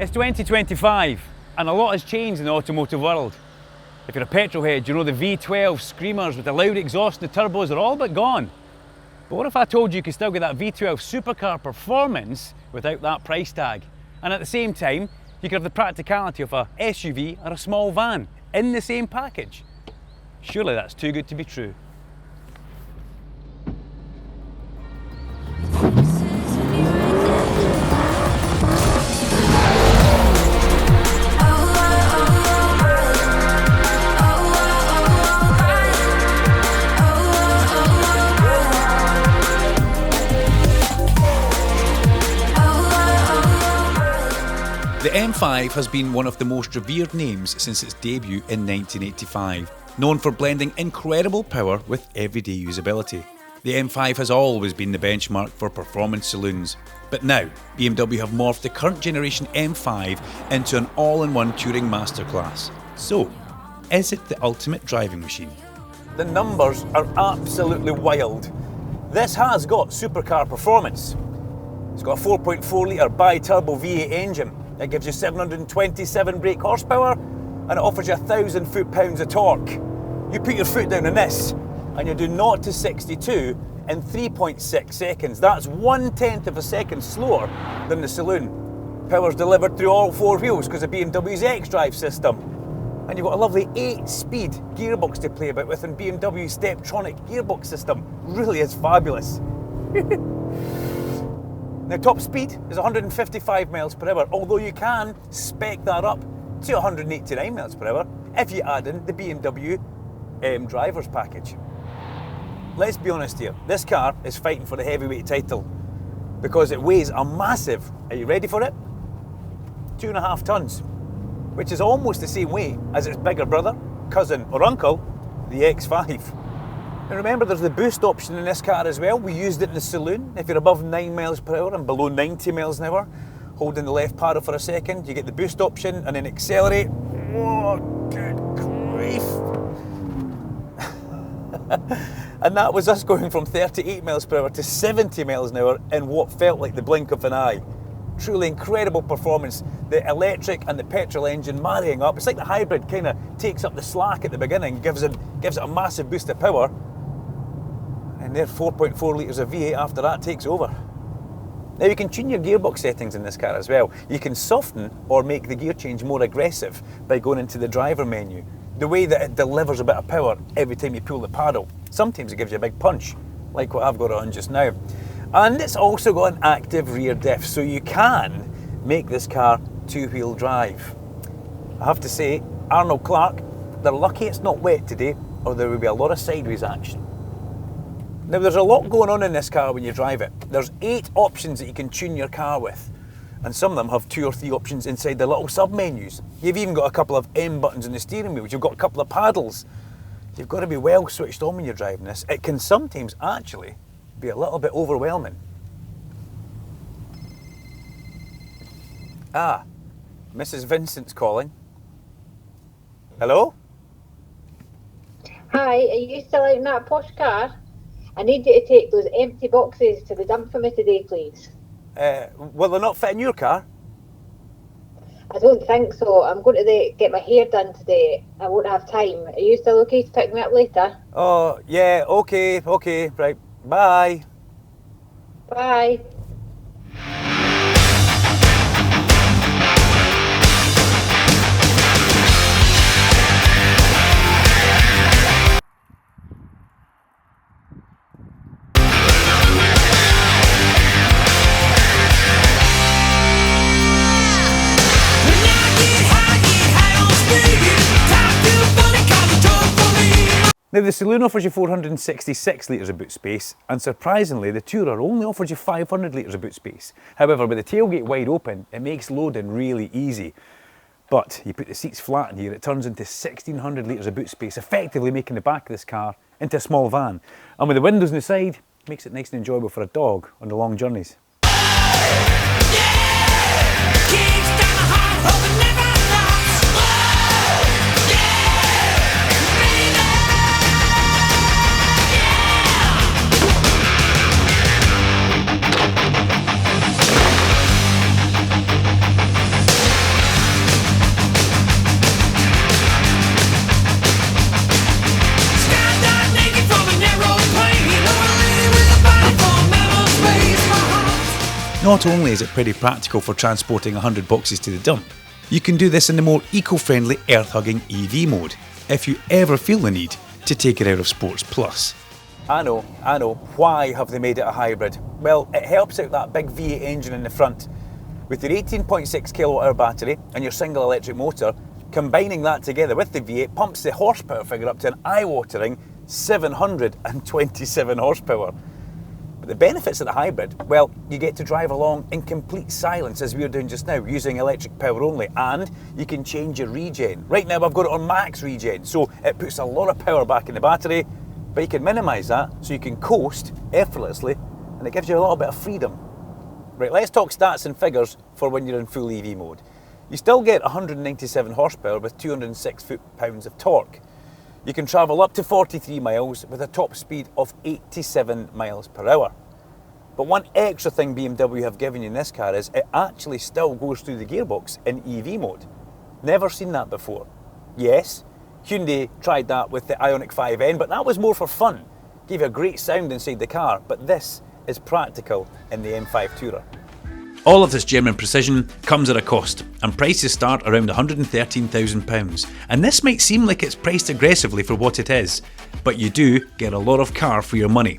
It's 2025 and a lot has changed in the automotive world. If you're a petrol head, you know the V12 screamers with the loud exhaust and the turbos are all but gone. But what if I told you could still get that V12 supercar performance without that price tag? And at the same time, you could have the practicality of a SUV or a small van in the same package. Surely that's too good to be true. The M5 has been one of the most revered names since its debut in 1985, known for blending incredible power with everyday usability. The M5 has always been the benchmark for performance saloons, but now BMW have morphed the current generation M5 into an all-in-one touring masterclass. So, is it the ultimate driving machine? The numbers are absolutely wild. This has got supercar performance. It's got a 4.4 litre bi-turbo V8 engine. It gives you 727 brake horsepower and it offers you 1,000 foot-pounds of torque. You put your foot down on this and you do 0 to 62 in 3.6 seconds. That's 1/10 of a second slower than the saloon. Power's delivered through all four wheels because of BMW's X-Drive system. And you've got a lovely 8-speed gearbox to play about with, and BMW's Steptronic gearbox system really is fabulous. Now, top speed is 155 miles per hour, although you can spec that up to 189 miles per hour if you add in the BMW M driver's package. Let's be honest here, this car is fighting for the heavyweight title because it weighs a massive, are you ready for it? 2.5 tons, which is almost the same weight as its bigger brother, cousin or uncle, the X5. And remember, there's the boost option in this car as well. We used it in the saloon. If you're above 9 miles per hour and below 90 miles an hour, hold in the left paddle for a second, you get the boost option and then accelerate. Oh, good grief. And that was us going from 38 miles per hour to 70 miles an hour in what felt like the blink of an eye. Truly incredible performance. The electric and the petrol engine marrying up. It's like the hybrid kind of takes up the slack at the beginning, gives it a massive boost of power. And their 4.4 litres of V8 after that takes over. Now you can tune your gearbox settings in this car as well. You can soften or make the gear change more aggressive by going into the driver menu. The way that it delivers a bit of power every time you pull the paddle. Sometimes it gives you a big punch, like what I've got on just now. And it's also got an active rear diff, so you can make this car two-wheel drive. I have to say, Arnold Clark, they're lucky it's not wet today, or there would be a lot of sideways action. Now there's a lot going on in this car when you drive it. There's 8 options that you can tune your car with, and some of them have 2 or 3 options inside the little sub-menus. You've even got a couple of M buttons on the steering wheel, you've got a couple of paddles. You've got to be well switched on when you're driving this. It can sometimes actually be a little bit overwhelming. Ah, Mrs. Vincent's calling. Hello? Hi, are you still out in that posh car? I need you to take those empty boxes to the dump for me today, please. Will they not fit in your car? I don't think so. I'm going to get my hair done today. I won't have time. Are you still okay to pick me up later? Oh, yeah, okay, right. Bye. Bye. Now the saloon offers you 466 litres of boot space, and surprisingly the Tourer only offers you 500 litres of boot space. However, with the tailgate wide open, it makes loading really easy. But you put the seats flat in here, it turns into 1600 litres of boot space, effectively making the back of this car into a small van. And with the windows on the side, it makes it nice and enjoyable for a dog on the long journeys. Not only is it pretty practical for transporting 100 boxes to the dump, you can do this in the more eco-friendly earth-hugging EV mode, if you ever feel the need to take it out of Sports Plus. I know. Why have they made it a hybrid? Well, it helps out that big V8 engine in the front. With your 18.6 kilowatt-hour battery and your single electric motor, combining that together with the V8 pumps the horsepower figure up to an eye-watering 727 horsepower. But the benefits of the hybrid, well, you get to drive along in complete silence as we're doing just now, using electric power only, and you can change your regen. Right now I've got it on max regen, so it puts a lot of power back in the battery, but you can minimise that so you can coast effortlessly, and it gives you a little bit of freedom. Right, let's talk stats and figures for when you're in full EV mode. You still get 197 horsepower with 206 foot-pounds of torque. You can travel up to 43 miles with a top speed of 87 miles per hour. But one extra thing BMW have given you in this car is it actually still goes through the gearbox in EV mode. Never seen that before. Yes, Hyundai tried that with the Ioniq 5N, but that was more for fun. Gave you a great sound inside the car, but this is practical in the M5 Tourer. All of this German precision comes at a cost, and prices start around £113,000. And this might seem like it's priced aggressively for what it is, but you do get a lot of car for your money.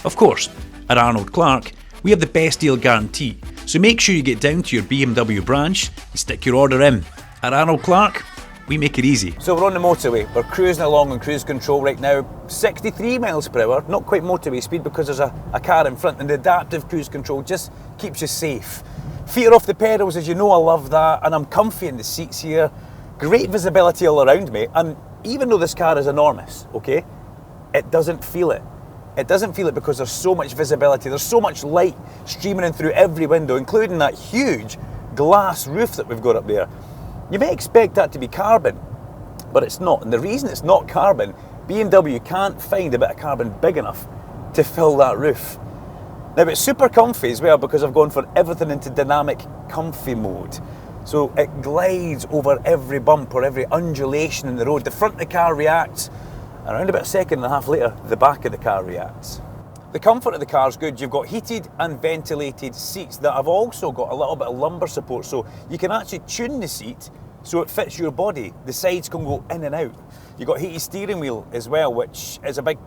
Of course, at Arnold Clark, we have the best deal guarantee, so make sure you get down to your BMW branch and stick your order in. At Arnold Clark, we make it easy. So we're on the motorway, we're cruising along on cruise control right now, 63 miles per hour, not quite motorway speed because there's a car in front, and the adaptive cruise control just keeps you safe. Feet are off the pedals, as you know, I love that, and I'm comfy in the seats here. Great visibility all around me, and even though this car is enormous, okay, it doesn't feel it. It doesn't feel it because there's so much visibility, there's so much light streaming in through every window, including that huge glass roof that we've got up there. You may expect that to be carbon, but it's not. And the reason it's not carbon, BMW can't find a bit of carbon big enough to fill that roof. Now it's super comfy as well because I've gone for everything into dynamic comfy mode. So it glides over every bump or every undulation in the road. The front of the car reacts, around about a second and a half later, the back of the car reacts. The comfort of the car is good. You've got heated and ventilated seats that have also got a little bit of lumbar support, so you can actually tune the seat so it fits your body. The sides can go in and out. You've got heated steering wheel as well, which is a big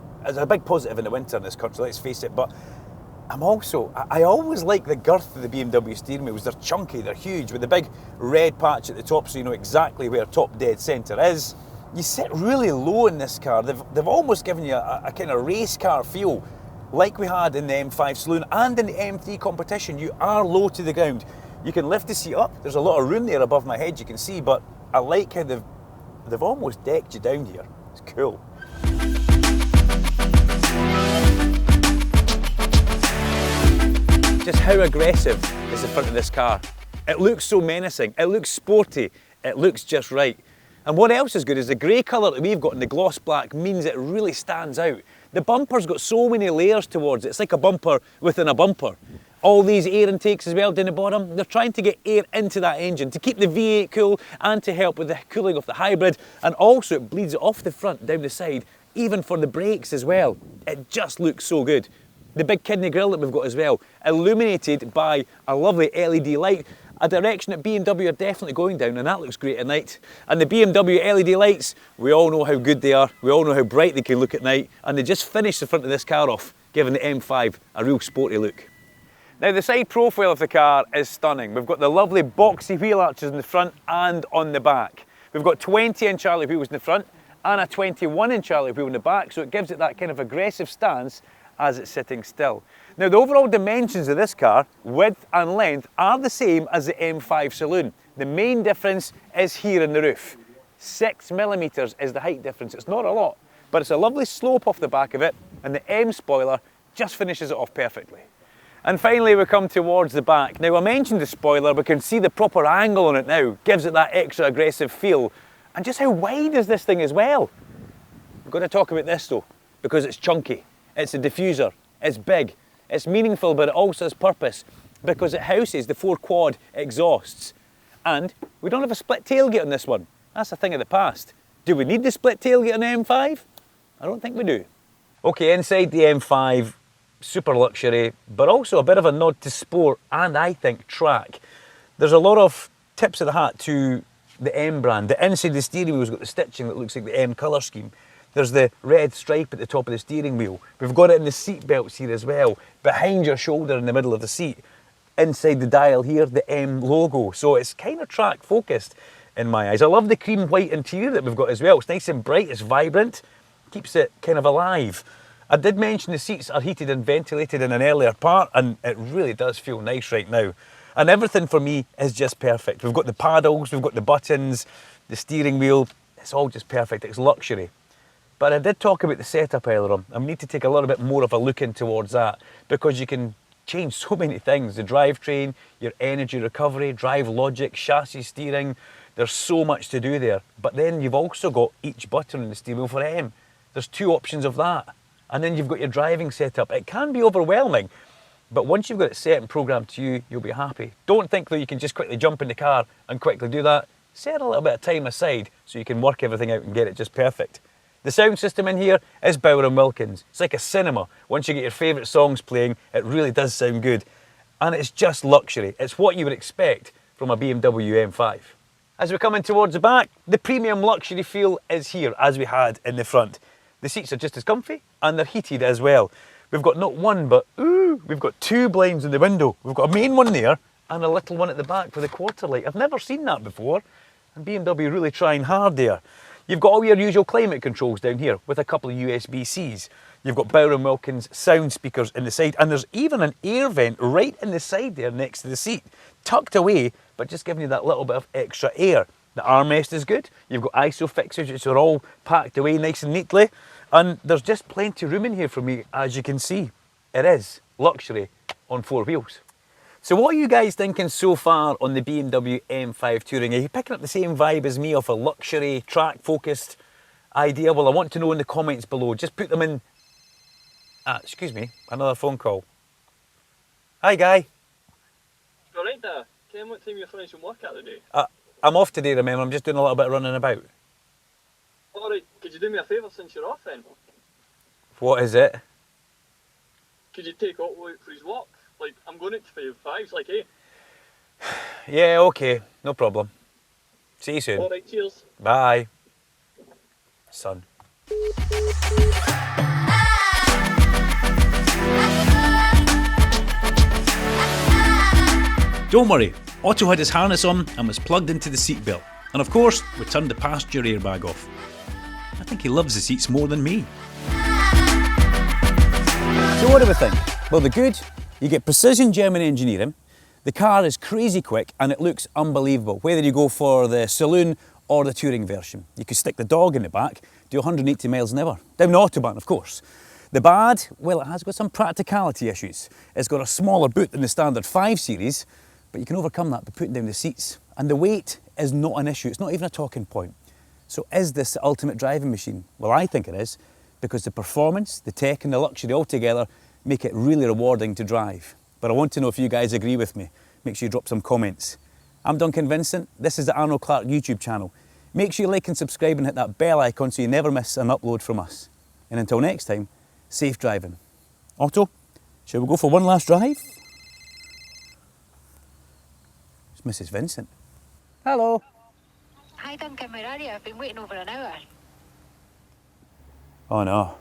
positive in the winter in this country, let's face it. But I always like the girth of the BMW steering wheels. They're chunky, they're huge, with the big red patch at the top so you know exactly where top dead centre is. You sit really low in this car. They've almost given you a kind of race car feel, like we had in the M5 Saloon and in the M3 competition. You are low to the ground. You can lift the seat up. There's a lot of room there above my head, you can see, but I like how they've almost decked you down here. It's cool. Just how aggressive is the front of this car? It looks so menacing, it looks sporty, it looks just right. And what else is good is the grey colour that we've got in the gloss black means it really stands out. The bumper's got so many layers towards it, it's like a bumper within a bumper. All these air intakes as well down the bottom, they're trying to get air into that engine to keep the V8 cool and to help with the cooling of the hybrid, and also it bleeds it off the front down the side, even for the brakes as well. It just looks so good. The big kidney grille that we've got as well, illuminated by a lovely LED light, a direction that BMW are definitely going down, and that looks great at night. And the BMW LED lights, we all know how good they are, we all know how bright they can look at night, and they just finished the front of this car off, giving the M5 a real sporty look. Now the side profile of the car is stunning. We've got the lovely boxy wheel arches in the front and on the back. We've got 20-inch alloy wheels in the front and a 21-inch alloy wheel in the back, so it gives it that kind of aggressive stance as it's sitting still. Now the overall dimensions of this car, width and length, are the same as the M5 Saloon. The main difference is here in the roof. 6mm is the height difference. It's not a lot, but it's a lovely slope off the back of it, and the M spoiler just finishes it off perfectly. And finally we come towards the back. Now I mentioned the spoiler, we can see the proper angle on it now, gives it that extra aggressive feel. And just how wide is this thing as well? We've got to talk about this though, because it's chunky, it's a diffuser, it's big, it's meaningful, but it also has purpose because it houses the 4 quad exhausts. And we don't have a split tailgate on this one. That's a thing of the past. Do we need the split tailgate on the M5? I don't think we do. Okay, inside the M5, super luxury, but also a bit of a nod to sport and I think track. There's a lot of tips of the hat to the M brand. The inside of the steering wheel's got the stitching that looks like the M colour scheme. There's the red stripe at the top of the steering wheel. We've got it in the seat belts here as well. Behind your shoulder in the middle of the seat. Inside the dial here, the M logo. So it's kind of track focused in my eyes. I love the cream white interior that we've got as well. It's nice and bright, it's vibrant, keeps it kind of alive. I did mention the seats are heated and ventilated in an earlier part, and it really does feel nice right now. And everything for me is just perfect. We've got the paddles, we've got the buttons, the steering wheel. It's all just perfect, it's luxury. But I did talk about the setup earlier on. I need to take a little bit more of a look in towards that, because you can change so many things. The drivetrain, your energy recovery, drive logic, chassis steering. There's so much to do there. But then you've also got each button on the steering wheel for M. There's 2 options of that. And then you've got your driving setup. It can be overwhelming, but once you've got it set and programmed to you, you'll be happy. Don't think though you can just quickly jump in the car and quickly do that. Set a little bit of time aside so you can work everything out and get it just perfect. The sound system in here is Bauer & Wilkins. It's like a cinema. Once you get your favourite songs playing, it really does sound good. And it's just luxury. It's what you would expect from a BMW M5. As we're coming towards the back, the premium luxury feel is here, as we had in the front. The seats are just as comfy, and they're heated as well. We've got not one, but we've got 2 blinds in the window. We've got a main one there, and a little one at the back for the quarter light. I've never seen that before, and BMW really trying hard there. You've got all your usual climate controls down here, with a couple of USB-Cs. You've got Bauer & Wilkins sound speakers in the side, and there's even an air vent right in the side there next to the seat, tucked away, but just giving you that little bit of extra air. The armrest is good. You've got ISO fixtures, which are all packed away nice and neatly, and there's just plenty of room in here for me, as you can see. It is luxury on 4 wheels. So what are you guys thinking so far on the BMW M5 Touring? Are you picking up the same vibe as me of a luxury, track-focused idea? Well, I want to know in the comments below. Just put them in... excuse me, another phone call. Hi, Guy. All right there. Ken, what time are you finishing work at today? I'm off today, remember. I'm just doing a little bit of running about. All right, could you do me a favour since you're off then? What is it? Could you take Otto out for his walk? Like, I'm going out to 5's, like, eh? Yeah, okay, no problem. See you soon. All right, cheers. Bye. Son. Don't worry, Otto had his harness on and was plugged into the seatbelt. And of course, we turned the passenger airbag off. I think he loves the seats more than me. So what do we think? Well, the good, you get precision German engineering, the car is crazy quick and it looks unbelievable, whether you go for the saloon or the touring version. You could stick the dog in the back, do 180 miles an hour, down the Autobahn of course. The bad, well, it has got some practicality issues. It's got a smaller boot than the standard 5 Series, but you can overcome that by putting down the seats. And the weight is not an issue, it's not even a talking point. So is this the ultimate driving machine? Well, I think it is, because the performance, the tech and the luxury altogether make it really rewarding to drive. But I want to know if you guys agree with me. Make sure you drop some comments. I'm Duncan Vincent, this is the Arnold Clark YouTube channel. Make sure you like and subscribe and hit that bell icon so you never miss an upload from us. And until next time, safe driving. Otto, shall we go for one last drive? It's Mrs. Vincent. Hello. Hi Duncan, where are you? I've been waiting over an hour. Oh no.